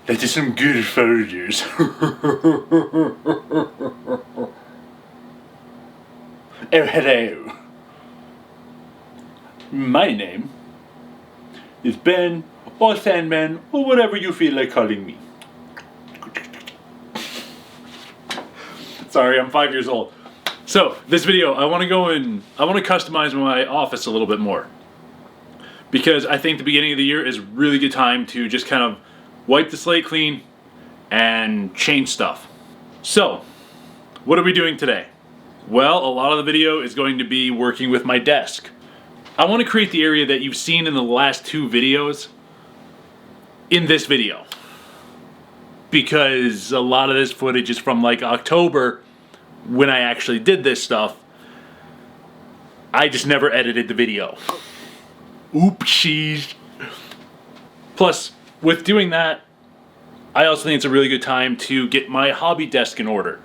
That is some good photos. Oh, hello. My name is Ben, or Sandman, or whatever you feel like calling me. Sorry, I'm 5 years old. So, this video, I want to customize my office a little bit more. Because I think the beginning of the year is a really good time to just kind of wipe the slate clean and change stuff. So, what are we doing today? Well, a lot of the video is going to be working with my desk. I want to create the area that you've seen in the last 2 videos in this video. Because a lot of this footage is from like October when I actually did this stuff. I just never edited the video. Oopsies. Plus, with doing that, I also think it's a really good time to get my hobby desk in order.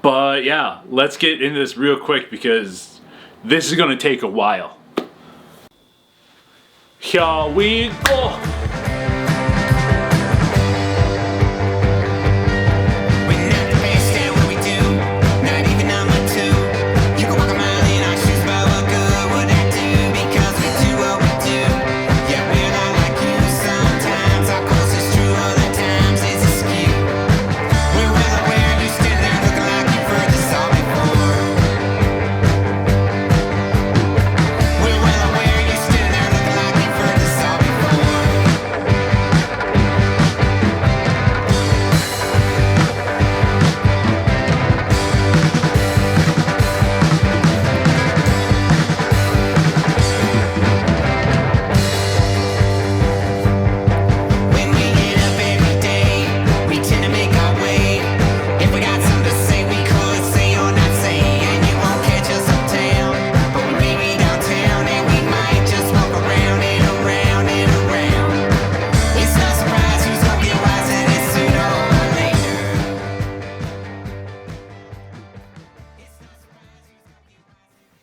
But yeah, let's get into this real quick because this is going to take a while. Here we go!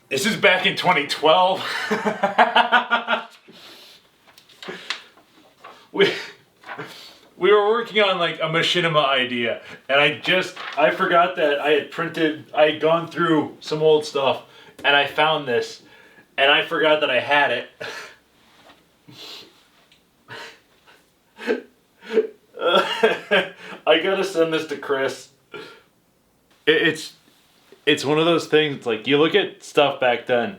This is back in 2012. we were working on like a machinima idea, and I forgot that I had gone through some old stuff, and I found this, and I forgot that I had it. I gotta send this to Chris. It's one of those things, like, you look at stuff back then,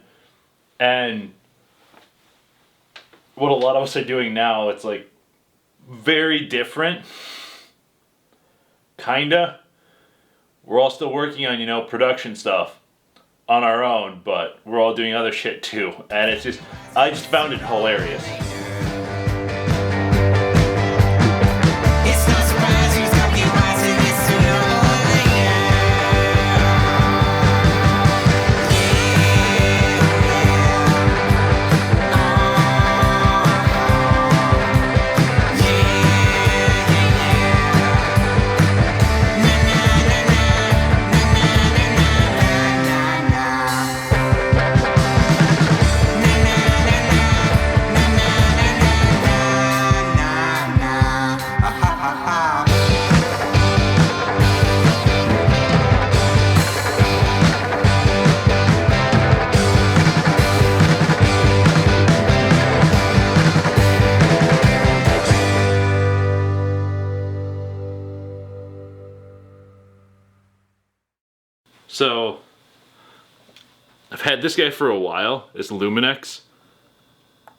and what a lot of us are doing now, it's, like, very different. Kinda. We're all still working on, production stuff on our own, but we're all doing other shit, too. And I just found it hilarious. So, I've had this guy for a while, it's Luminex.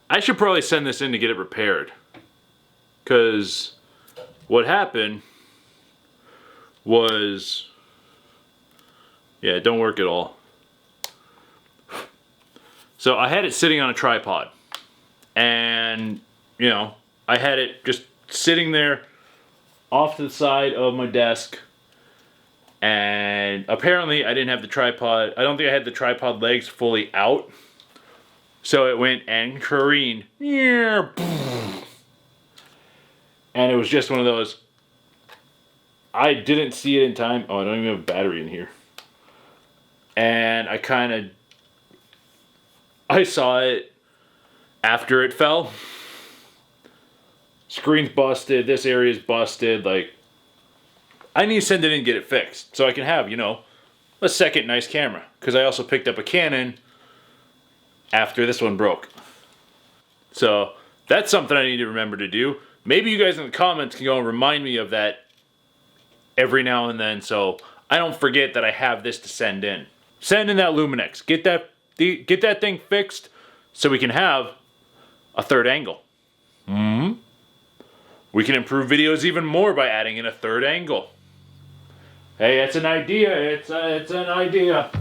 I should probably send this in to get it repaired. Because what happened was, yeah, it don't work at all. So I had it sitting on a tripod. And, I had it just sitting there off to the side of my desk. And apparently I didn't have the tripod. I don't think I had the tripod legs fully out. So it went and careened. And it was just one of those. I didn't see it in time. Oh, I don't even have a battery in here. And I saw it after it fell. screen's busted, this area's busted, like, I need to send it in and get it fixed so I can have, you know, a second nice camera. Because I also picked up a Canon after this one broke. So that's something I need to remember to do. Maybe you guys in the comments can go and remind me of that every now and then so I don't forget that I have this to send in. Send in that Luminex. Get that thing fixed so we can have a third angle. We can improve videos even more by adding in a third angle. Hey, it's an idea. It's an idea.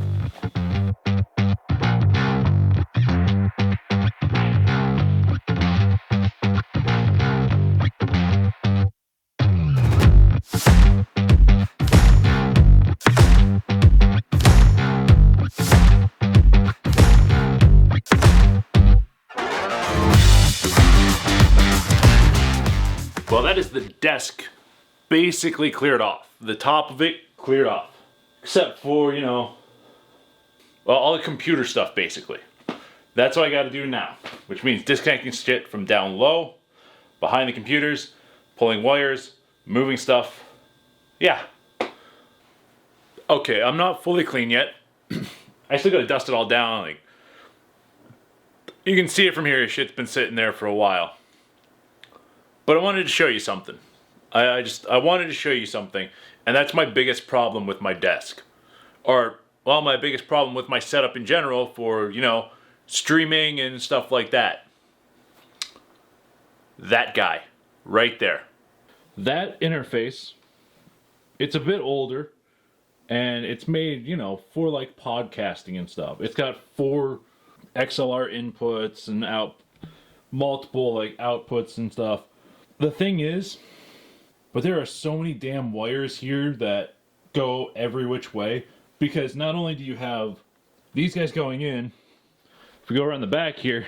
Well, that is the desk basically cleared off. The top of it cleared off. Except for, you know, well, all the computer stuff basically. That's what I gotta do now. Which means disconnecting shit from down low, behind the computers, pulling wires, moving stuff. Yeah. Okay, I'm not fully clean yet. I still gotta dust it all down. Like, you can see it from here, shit's been sitting there for a while. But I wanted to show you something. I wanted to show you something, and that's my biggest problem with my desk. Or, well, my biggest problem with my setup in general for, you know, streaming and stuff like that. That guy, right there. That interface, it's a bit older, and it's made, you know, for like podcasting and stuff. It's got 4 XLR inputs and multiple like outputs and stuff. The thing is, but there are so many damn wires here that go every which way, because not only do you have these guys going in, if we go around the back here,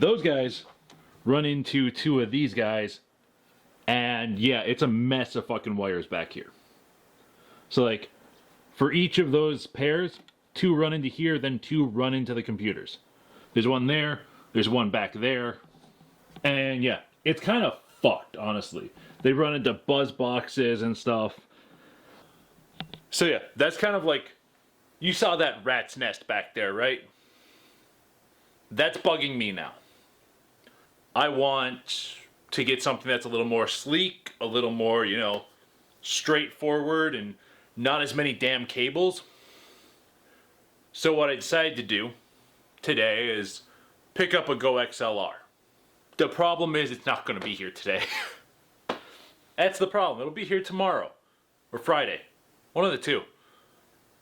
those guys run into 2 of these guys, and yeah, it's a mess of fucking wires back here. So like, for each of those pairs, 2 run into here, then 2 run into the computers. There's one there, there's one back there. And yeah, it's kind of fucked, honestly. They run into buzz boxes and stuff. So yeah, that's kind of like, you saw that rat's nest back there, right? That's bugging me now. I want to get something that's a little more sleek, a little more, you know, straightforward, and not as many damn cables. So what I decided to do today is pick up a Go XLR. The problem is it's not going to be here today. That's the problem. It'll be here tomorrow or Friday. One of the 2.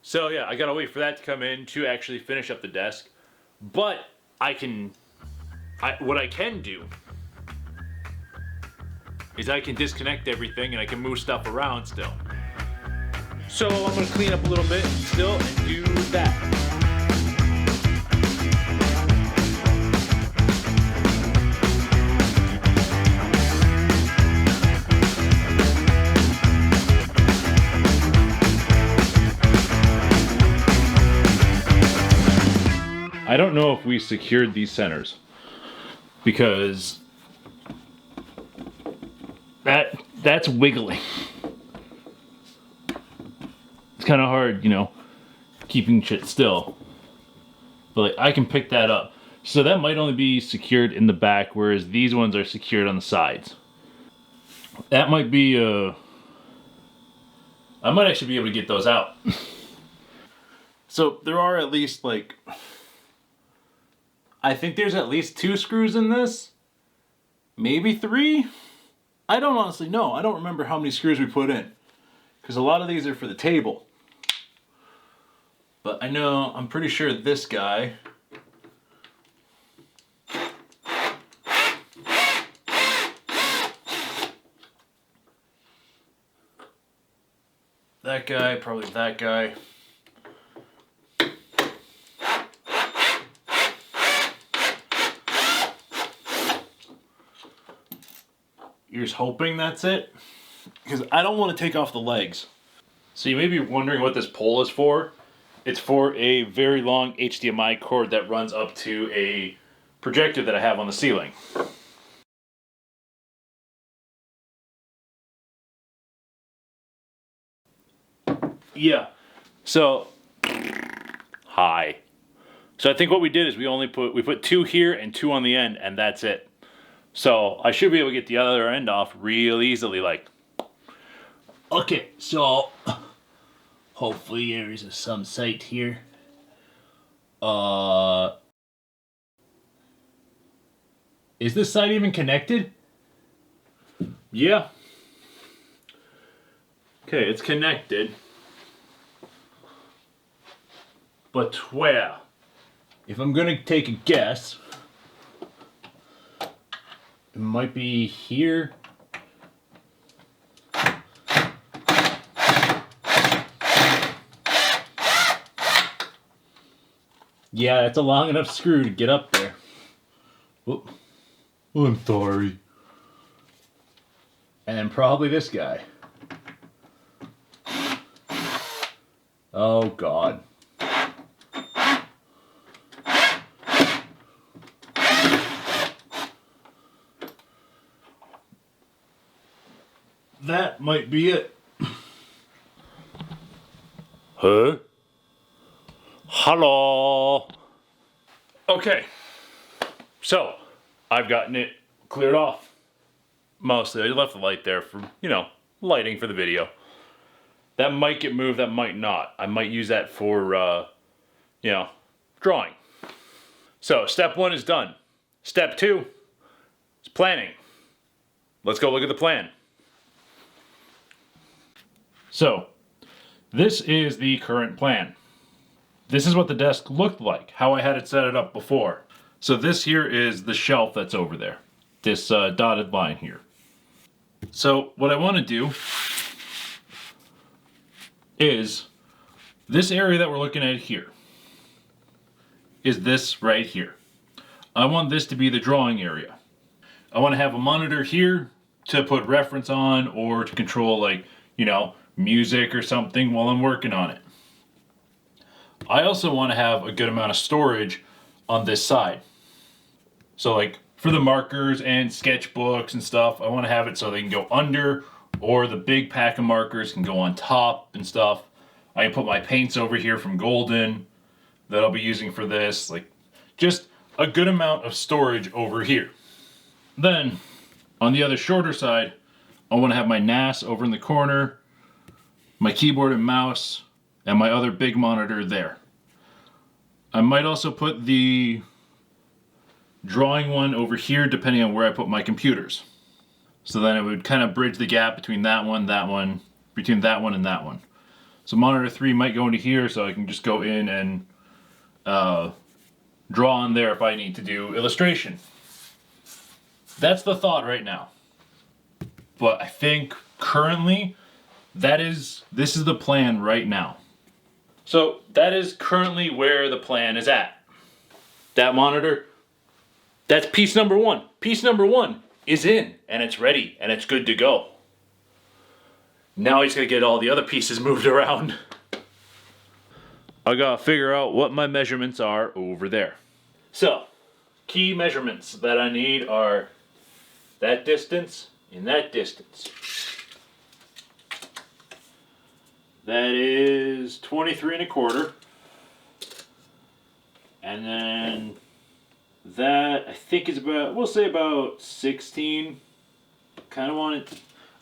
So yeah, I gotta wait for that to come in to actually finish up the desk. But what I can do is I can disconnect everything and I can move stuff around still. So I'm gonna clean up a little bit still and do that. I don't know if we secured these centers because that's wiggling. It's kind of hard, you know, keeping shit still. But like, I can pick that up. So that might only be secured in the back, whereas these ones are secured on the sides. That might be I might actually be able to get those out. So there are at least like, I think there's at least 2 screws in this. Maybe 3? I don't honestly know. I don't remember how many screws we put in. Because a lot of these are for the table. But I know, I'm pretty sure this guy. That guy, probably that guy. You're just hoping that's it? Because I don't want to take off the legs. So you may be wondering what this pole is for. It's for a very long HDMI cord that runs up to a projector that I have on the ceiling. Yeah. So, hi. So I think what we did is we put 2 here and 2 on the end, and that's it. So I should be able to get the other end off real easily, like. Okay, so hopefully there is some sight here. Is this side even connected? Yeah. Okay, it's connected. But where? If I'm gonna take a guess, it might be here. Yeah, that's a long enough screw to get up there. Whoop. I'm sorry. And then probably this guy. Oh God. That might be it. Huh? Hello. Okay. So, I've gotten it cleared off. Mostly. I left the light there for, lighting for the video. That might get moved, that might not. I might use that for, drawing. So, step 1 is done. Step 2 is planning. Let's go look at the plan. So, this is the current plan. This is what the desk looked like, how I had it set it up before. So this here is the shelf that's over there. This dotted line here. So what I want to do is this area that we're looking at here is this right here. I want this to be the drawing area. I want to have a monitor here to put reference on or to control music or something while I'm working on it. I also want to have a good amount of storage on this side. So for the markers and sketchbooks and stuff, I want to have it so they can go under, or the big pack of markers can go on top and stuff. I can put my paints over here from Golden that I'll be using for this. Just a good amount of storage over here. Then, on the other shorter side, I want to have my NAS over in the corner, my keyboard and mouse, and my other big monitor there. I might also put the drawing one over here depending on where I put my computers. So then it would kind of bridge the gap between that one, between that one and that one. So monitor 3 might go into here so I can just go in and draw on there if I need to do illustration. That's the thought right now. But I think currently this is the plan right now. So that is currently where the plan is at. That monitor, that's piece number 1. Piece number 1 is in, and it's ready, and it's good to go. Now I just gotta get all the other pieces moved around. I gotta figure out what my measurements are over there. So, key measurements that I need are that distance and that distance. That is 23 1/4. And then that I think is we'll say about 16. I wanted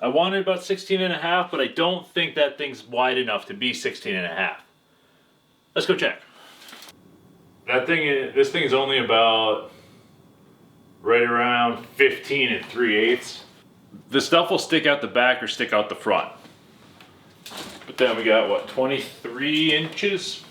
about 16 1/2, but I don't think that thing's wide enough to be 16 1/2. Let's go check. This thing is only about right around 15 3/8. The stuff will stick out the back or stick out the front. But then we got 23 inches?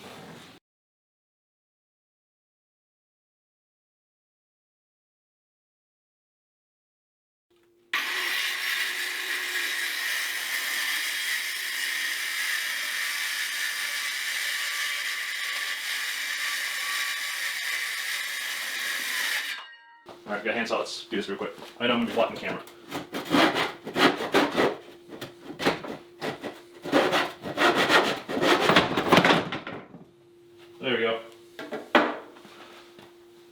Alright, got hand saw. Let's do this real quick. I know I'm gonna be blocking the camera. There we go.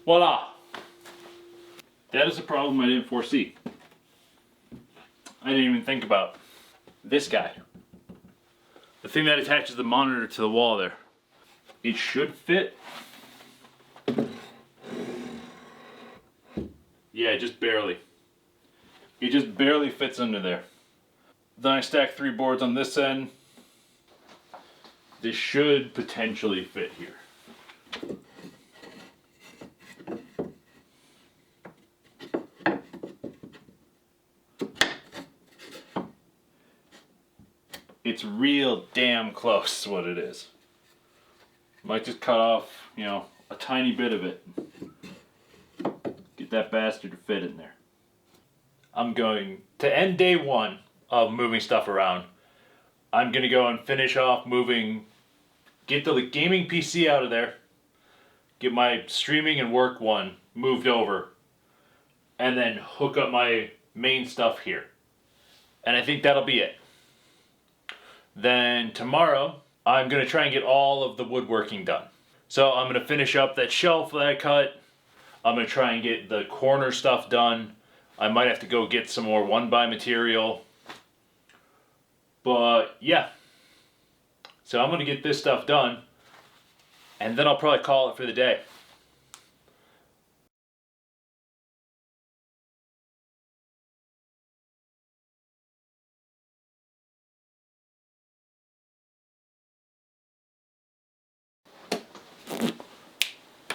Voila! That is a problem I didn't foresee. I didn't even think about this guy. the thing that attaches the monitor to the wall there. It should fit. Yeah, just barely. It just barely fits under there. Then I stack 3 boards on this end. This should potentially fit here. It's real damn close to what it is. Might just cut off, you know, a tiny bit of it. Get that bastard to fit in there. I'm going to end day 1 of moving stuff around. I'm gonna go and finish off moving, get the gaming PC out of there, get my streaming and work one moved over, and then hook up my main stuff here. And I think that'll be it. Then tomorrow, I'm gonna try and get all of the woodworking done. So I'm gonna finish up that shelf that I cut. I'm gonna try and get the corner stuff done. I might have to go get some more 1x material. But yeah. So I'm gonna get this stuff done, and then I'll probably call it for the day.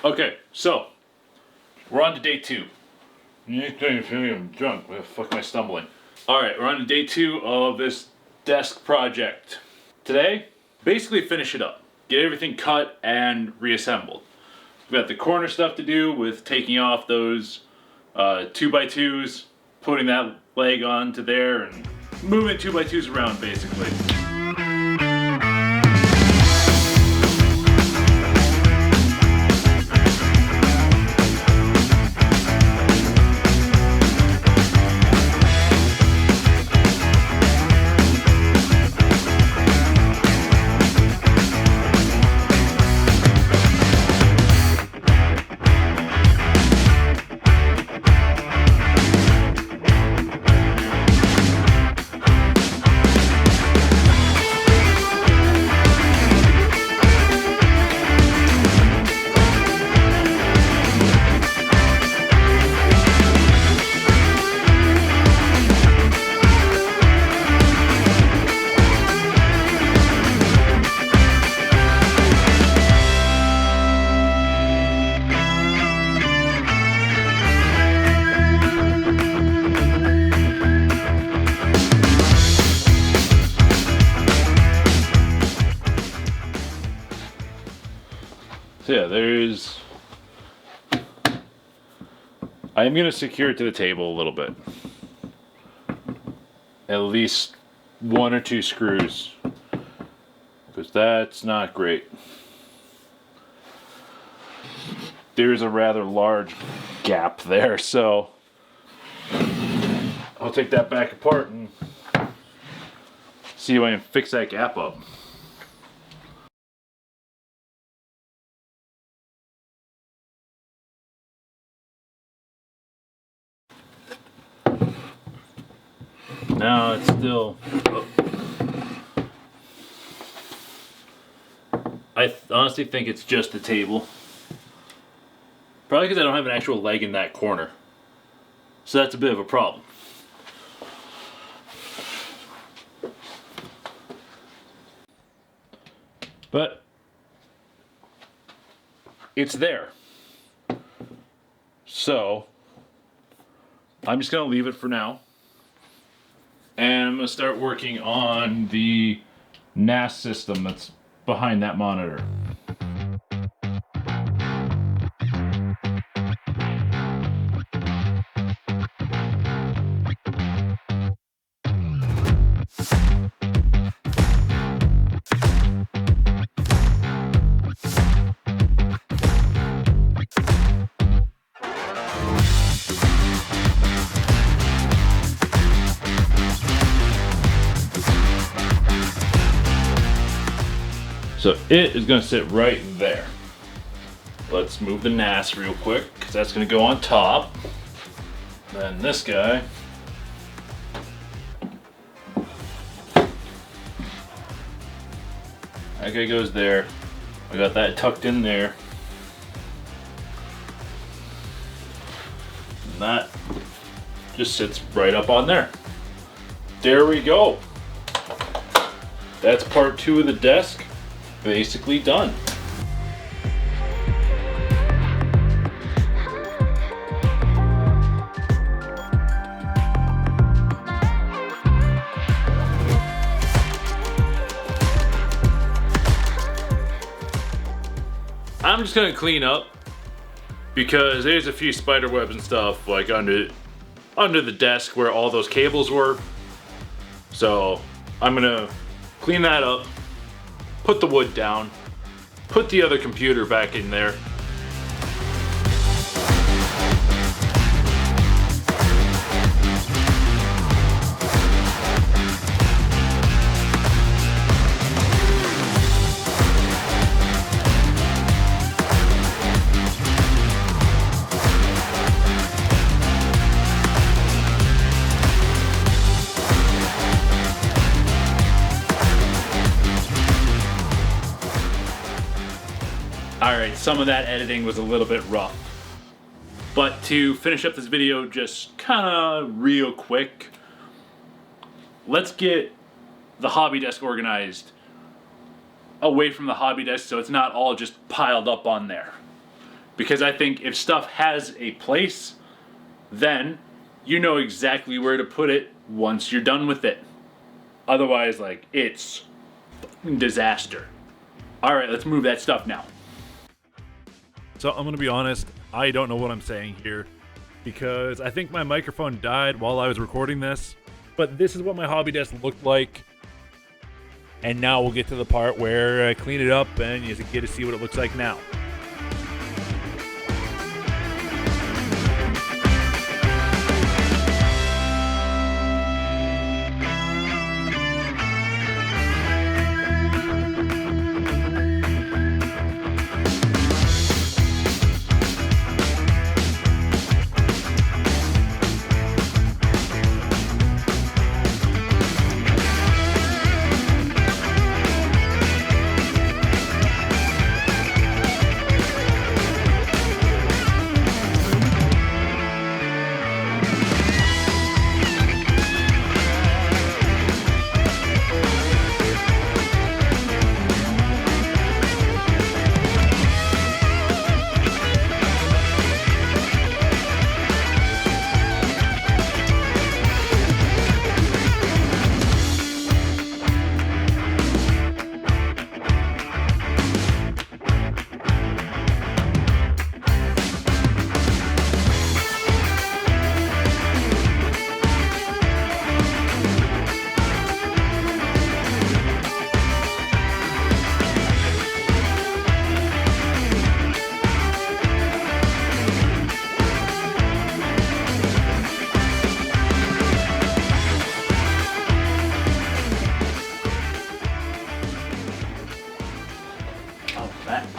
Okay, so we're on to day 2. I'm drunk. Where the fuck am I stumbling? Alright, we're on to day 2 of this desk project. Today, basically finish it up. Get everything cut and reassembled. We've got the corner stuff to do with taking off those 2x2s, putting that leg onto there, and moving 2x2s around basically. So yeah, I'm going to secure it to the table a little bit. At least 1 or 2 screws. Because that's not great. There's a rather large gap there, so I'll take that back apart and see if I can fix that gap up. No, it's still... Oh. I honestly think it's just the table. Probably because I don't have an actual leg in that corner. So that's a bit of a problem. But it's there. So I'm just going to leave it for now. And I'm going to start working on the NAS system that's behind that monitor. So it is going to sit right there. Let's move the NAS real quick, because that's going to go on top. Then this guy. That guy goes there. I got that tucked in there. And that just sits right up on there. There we go. That's part 2 of the desk, basically done. I'm just gonna clean up because there's a few spider webs and stuff like under the desk where all those cables were. So I'm gonna clean that up, put the wood down, put the other computer back in there. Alright, some of that editing was a little bit rough. But to finish up this video just kinda real quick, let's get the hobby desk organized away from the hobby desk so it's not all just piled up on there. Because I think if stuff has a place, then you know exactly where to put it once you're done with it. Otherwise, like, it's fucking disaster. Alright, let's move that stuff now. So I'm gonna be honest, I don't know what I'm saying here because I think my microphone died while I was recording this, but this is what my hobby desk looked like. And now we'll get to the part where I clean it up and you get to see what it looks like now.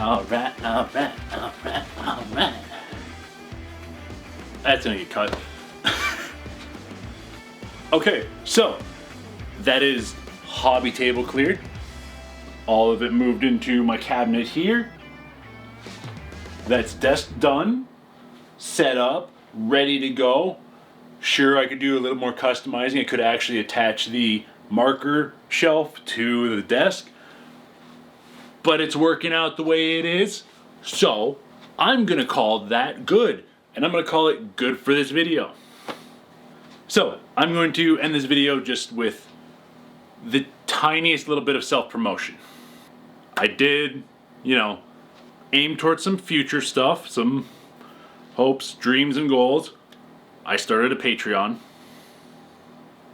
Alright. That's gonna get cut. Okay, so that is hobby table cleared. All of it moved into my cabinet here. That's desk done, set up, ready to go. Sure, I could do a little more customizing. I could actually attach the marker shelf to the desk, but it's working out the way it is. So I'm gonna call that good, and I'm gonna call it good for this video. So I'm going to end this video just with the tiniest little bit of self-promotion. I did, aim towards some future stuff, some hopes, dreams, and goals. I started a Patreon.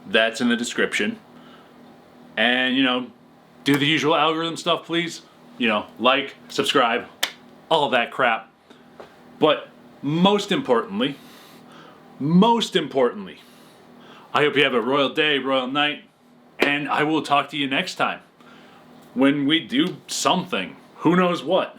That's in the description. And, do the usual algorithm stuff, please. Like, subscribe, all that crap. But most importantly, I hope you have a royal day, royal night, and I will talk to you next time when we do something. Who knows what?